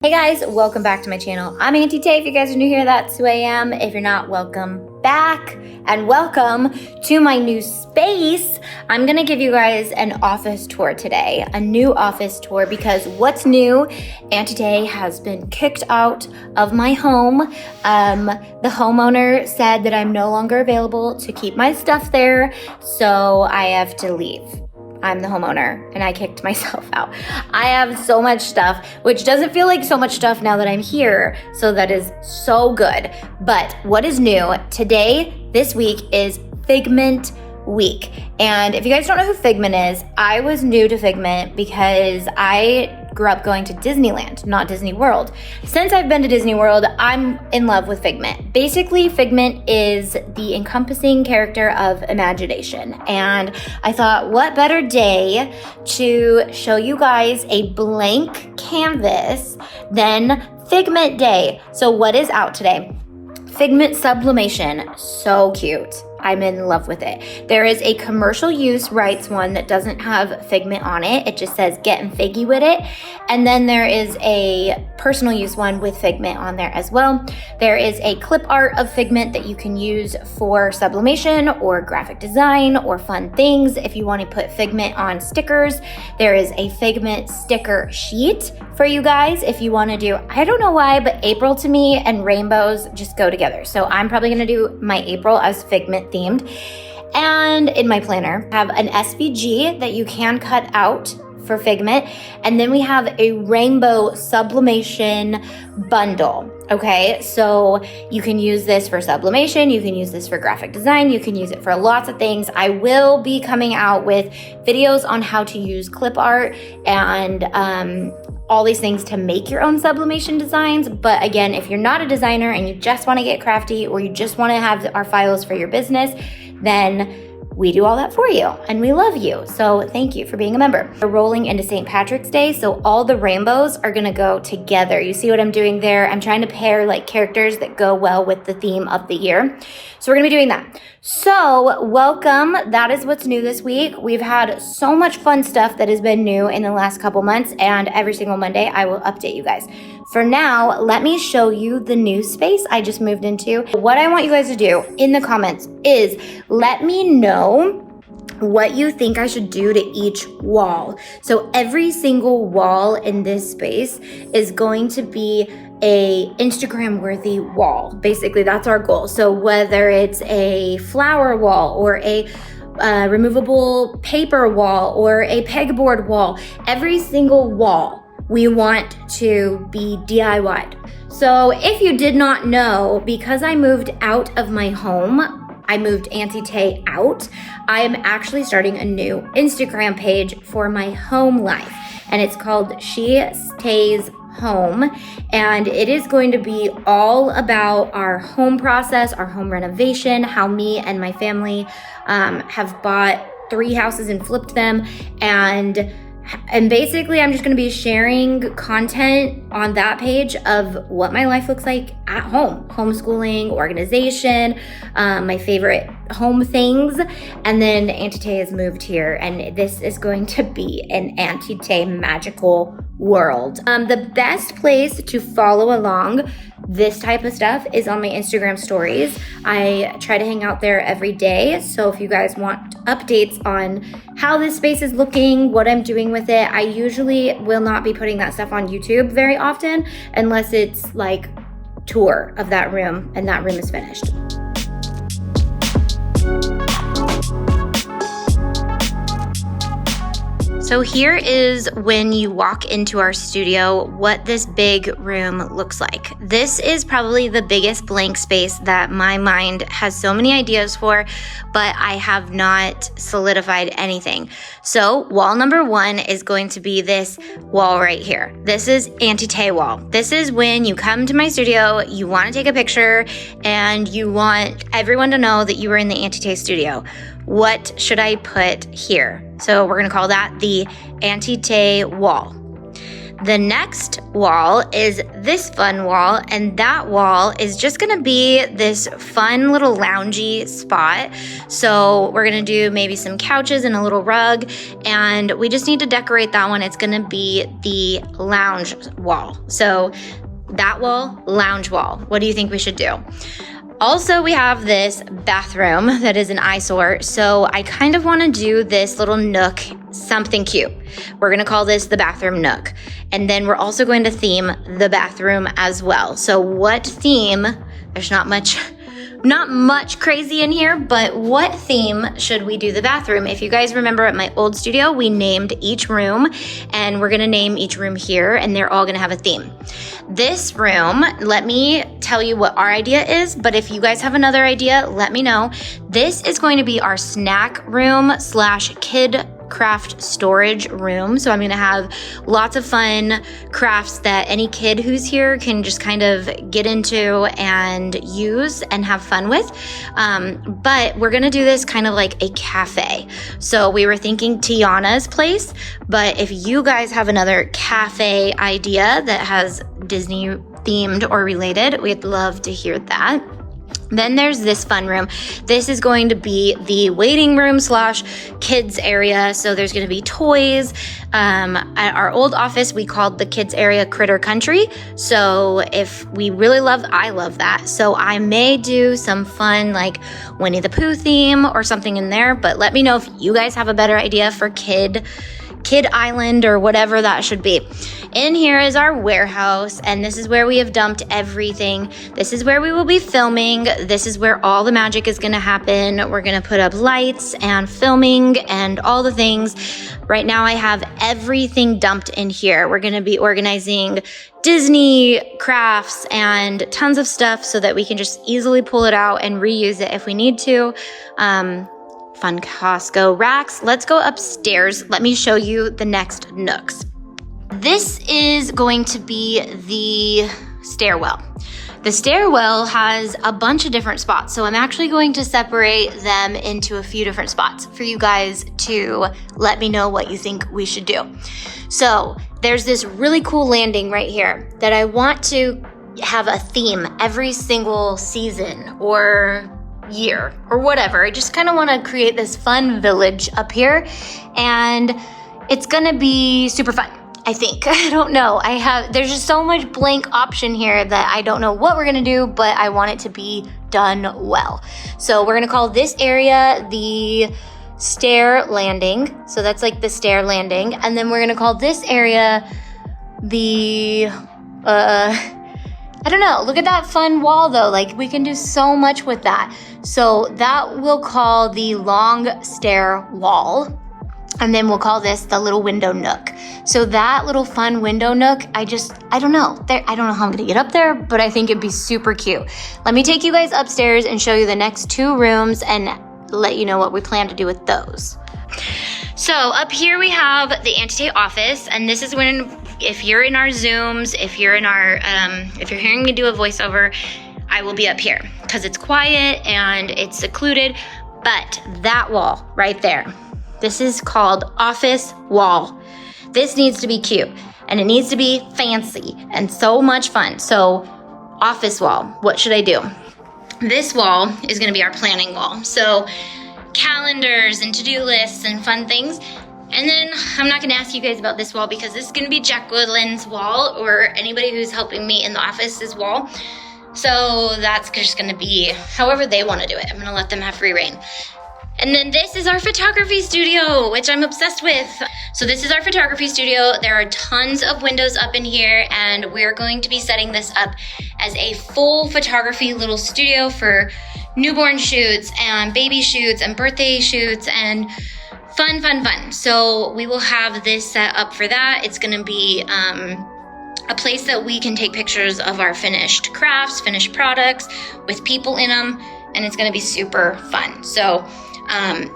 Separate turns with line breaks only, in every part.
Hey guys, welcome back to my channel. I'm Auntie Tay. If you guys are new here, that's who I am. If you're not, welcome back and welcome to my new space. I'm gonna give you guys an office tour today, a new office tour, because what's new? Auntie Tay has been kicked out of my home. The homeowner said that I'm no longer available to keep my stuff there, so I have to leave. I'm the homeowner and I kicked myself out. I have so much stuff, which doesn't feel like so much stuff now that I'm here, so that is so good. But what is new today, this week, is Figment week. And if you guys don't know who Figment is, I was new to Figment because I grew up going to Disneyland, not Disney World. Since I've been to Disney World, I'm in love with Figment. Basically, Figment is the encompassing character of imagination. And I thought, what better day to show you guys a blank canvas than Figment Day. So what is out today? Figment Sublimation, so cute. I'm in love with it. There is a commercial use rights one that doesn't have Figment on it. It just says getting figgy with it. And then there is a personal use one with Figment on there as well. There is a clip art of Figment that you can use for sublimation or graphic design or fun things. If you want to put Figment on stickers, there is a Figment sticker sheet for you guys. If you want to do, I don't know why, but April to me and rainbows just go together. So I'm probably going to do my April as Figment themed. And in my planner, I have an SVG that you can cut out for Figment. And then we have a rainbow sublimation bundle. Okay, so you can use this for sublimation, you can use this for graphic design, you can use it for lots of things. I will be coming out with videos on how to use clip art and all these things to make your own sublimation designs. But again, if you're not a designer and you just want to get crafty, or you just want to have our files for your business, then we do all that for you and we love you. So thank you for being a member. We're rolling into St. Patrick's Day, so all the rainbows are gonna go together. You see what I'm doing there? I'm trying to pair like characters that go well with the theme of the year. So we're gonna be doing that. So welcome, that is what's new this week. We've had so much fun stuff that has been new in the last couple months, and every single Monday I will update you guys. For now, let me show you the new space I just moved into. What I want you guys to do in the comments is let me know what you think I should do to each wall. So every single wall in this space is going to be a Instagram worthy wall. Basically, that's our goal. So whether it's a flower wall or a removable paper wall or a pegboard wall, every single wall we want to be DIY'd. So if you did not know, because I moved out of my home, I moved Auntie Tay out, I am actually starting a new Instagram page for my home life. And it's called She Stays Home. And it is going to be all about our home process, our home renovation, how me and my family have bought 3 houses and flipped them. And basically, I'm just going to be sharing content on that page of what my life looks like at home. Homeschooling, organization, my favorite home things. And then Auntie Tay has moved here, and this is going to be an Auntie Tay magical world. The best place to follow along this type of stuff is on my Instagram stories. I try to hang out there every day. So if you guys want updates on how this space is looking, what I'm doing with it, I usually will not be putting that stuff on YouTube very often unless it's like tour of that room and that room is finished. So here is when you walk into our studio, what this big room looks like. This is probably the biggest blank space that my mind has so many ideas for, but I have not solidified anything. So wall number 1 is going to be this wall right here. This is Auntie Tay wall. This is when you come to my studio, you want to take a picture, and you want everyone to know that you were in the Auntie Tay studio. What should I put here? So we're gonna call that the Auntie Tay wall. The next wall is this fun wall, and that wall is just gonna be this fun little loungy spot. So we're gonna do maybe some couches and a little rug, and we just need to decorate that one. It's gonna be the lounge wall. So that wall, lounge wall. What do you think we should do? Also, we have this bathroom that is an eyesore, so I kind of want to do this little nook something cute. We're going to call this the bathroom nook. And then we're also going to theme the bathroom as well. So what theme, there's not much crazy in here, but what theme should we do the bathroom? If you guys remember at my old studio, we named each room, and we're gonna name each room here, and they're all gonna have a theme. This room, let me tell you what our idea is, but if you guys have another idea, let me know. This is going to be our snack room / kid craft storage room. So I'm gonna have lots of fun crafts that any kid who's here can just kind of get into and use and have fun with. But we're gonna do this kind of like a cafe. So we were thinking Tiana's place, but if you guys have another cafe idea that has Disney themed or related, we'd love to hear that. Then there's this fun room. This is going to be the waiting room / kids area. So there's going to be toys. At our old office, we called the kids area Critter Country. So if we really I love that. So I may do some fun like Winnie the Pooh theme or something in there, but let me know if you guys have a better idea for Kid Island or whatever that should be. In here is our warehouse, and this is where we have dumped everything. This is where we will be filming. This is where all the magic is gonna happen. We're gonna put up lights and filming and all the things. Right now I have everything dumped in here. We're gonna be organizing Disney crafts and tons of stuff so that we can just easily pull it out and reuse it if we need to. Fun Costco racks. Let's go upstairs. Let me show you the next nooks. This is going to be the stairwell. The stairwell has a bunch of different spots, so I'm actually going to separate them into a few different spots for you guys to let me know what you think we should do. So there's this really cool landing right here that I want to have a theme every single season or year or whatever. I just kind of want to create this fun village up here, and it's gonna be super fun, I think. I don't know. There's just so much blank option here that I don't know what we're gonna do, but I want it to be done well. So we're gonna call this area the stair landing. So that's like the stair landing. And then we're gonna call this area the, I don't know. Look at that fun wall though. Like we can do so much with that. So that we'll call the long stair wall. And then we'll call this the little window nook. So that little fun window nook, I don't know. I don't know how I'm gonna get up there, but I think it'd be super cute. Let me take you guys upstairs and show you the next two rooms and let you know what we plan to do with those. So up here we have the Auntie office, and this is when, if you're in our Zooms, if you're in our, if you're hearing me do a voiceover, I will be up here because it's quiet and it's secluded. But that wall right there, this is called office wall. This needs to be cute and it needs to be fancy and so much fun. So office wall, what should I do? This wall is gonna be our planning wall. So calendars and to-do lists and fun things. And then I'm not gonna ask you guys about this wall because this is gonna be Jacqueline's wall, or anybody who's helping me in the office's wall. So that's just gonna be however they wanna do it. I'm gonna let them have free reign. And then this is our photography studio, which I'm obsessed with. So this is our photography studio. There are tons of windows up in here, and we're going to be setting this up as a full photography little studio for newborn shoots and baby shoots and birthday shoots and fun, fun, fun. So we will have this set up for that. It's gonna be a place that we can take pictures of our finished crafts, finished products with people in them, and it's gonna be super fun. So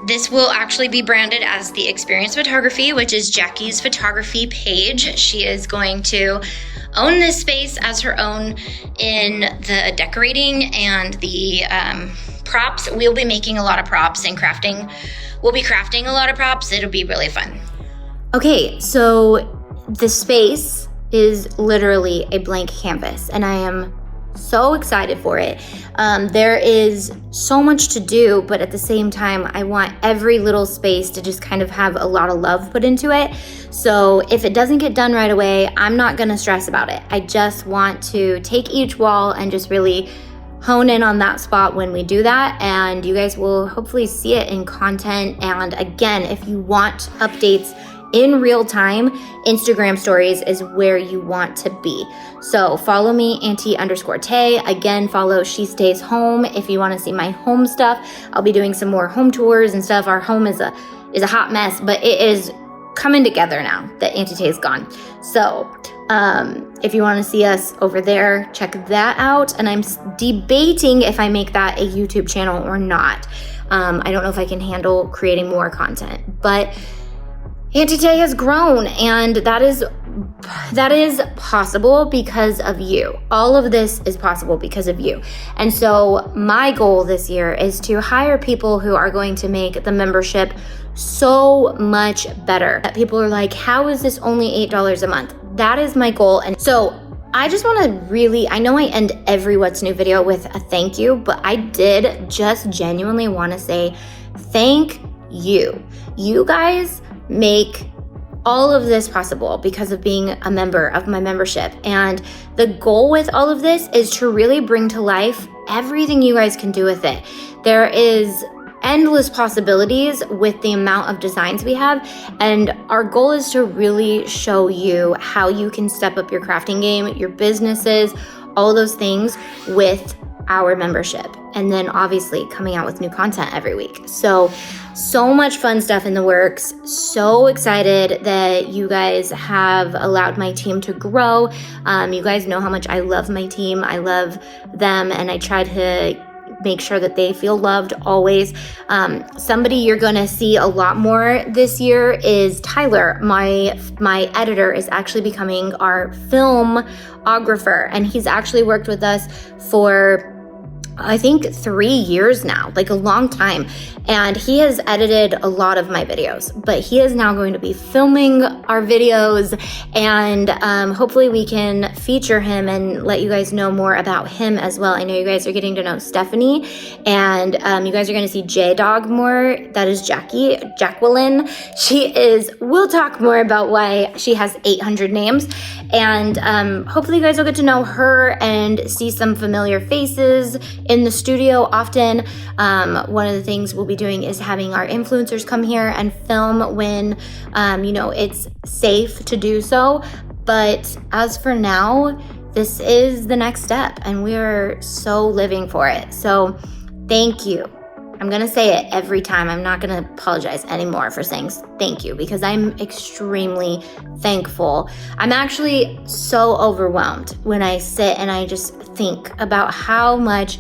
this will actually be branded as the Experience Photography, which is Jackie's photography page. She is going to own this space as her own in the decorating and the props. We'll be making a lot of props and crafting. We'll be crafting a lot of props. It'll be really fun. Okay, so the space is literally a blank canvas, and I am so excited for it. There is so much to do, but at the same time, I want every little space to just kind of have a lot of love put into it. So if it doesn't get done right away, I'm not gonna stress about it. I just want to take each wall and just really hone in on that spot when we do that, and you guys will hopefully see it in content. And again, if you want updates in real time, Instagram stories is where you want to be. So follow me, Auntie_Tay. Again, follow She Stays Home if you want to see my home stuff. I'll be doing some more home tours and stuff. Our home is a hot mess, but it is coming together now that Auntie Tay's gone. So if you want to see us over there, check that out. And I'm debating if I make that a YouTube channel or not. I don't know if I can handle creating more content, but Auntie Tay has grown, and that is possible because of you. All of this is possible because of you. And so my goal this year is to hire people who are going to make the membership so much better. That people are like, how is this only $8 a month? That is my goal. And so I just want to really, I know I end every What's New video with a thank you, but I did just genuinely want to say thank you. You guys make all of this possible because of being a member of my membership. And the goal with all of this is to really bring to life everything you guys can do with it. There is endless possibilities with the amount of designs we have, and our goal is to really show you how you can step up your crafting game, your businesses, all those things with our membership, and then obviously coming out with new content every week. So much fun stuff in the works. So excited that you guys have allowed my team to grow. You guys know how much I love my team. I love them, and I try to make sure that they feel loved always. Somebody you're gonna see a lot more this year is Tyler. My editor is actually becoming our filmographer, and he's actually worked with us for I think 3 years now, like a long time. And he has edited a lot of my videos, but he is now going to be filming our videos, and hopefully we can feature him and let you guys know more about him as well. I know you guys are getting to know Stephanie, and you guys are going to see J-Dog more. That is Jacqueline. We'll talk more about why she has 800 names. And hopefully you guys will get to know her and see some familiar faces in the studio often. One of the things we'll be doing is having our influencers come here and film when, it's safe to do so. But as for now, this is the next step, and we are so living for it. So thank you. I'm gonna say it every time. I'm not gonna apologize anymore for saying thank you, because I'm extremely thankful. I'm actually so overwhelmed when I sit and I just think about how much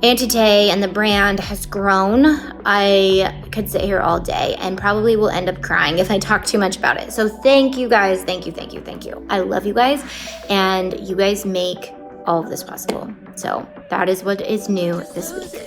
Auntie Tay and the brand has grown. I could sit here all day and probably will end up crying if I talk too much about it. So thank you guys. Thank you. I love you guys, and you guys make all of this possible. So that is what is new this week.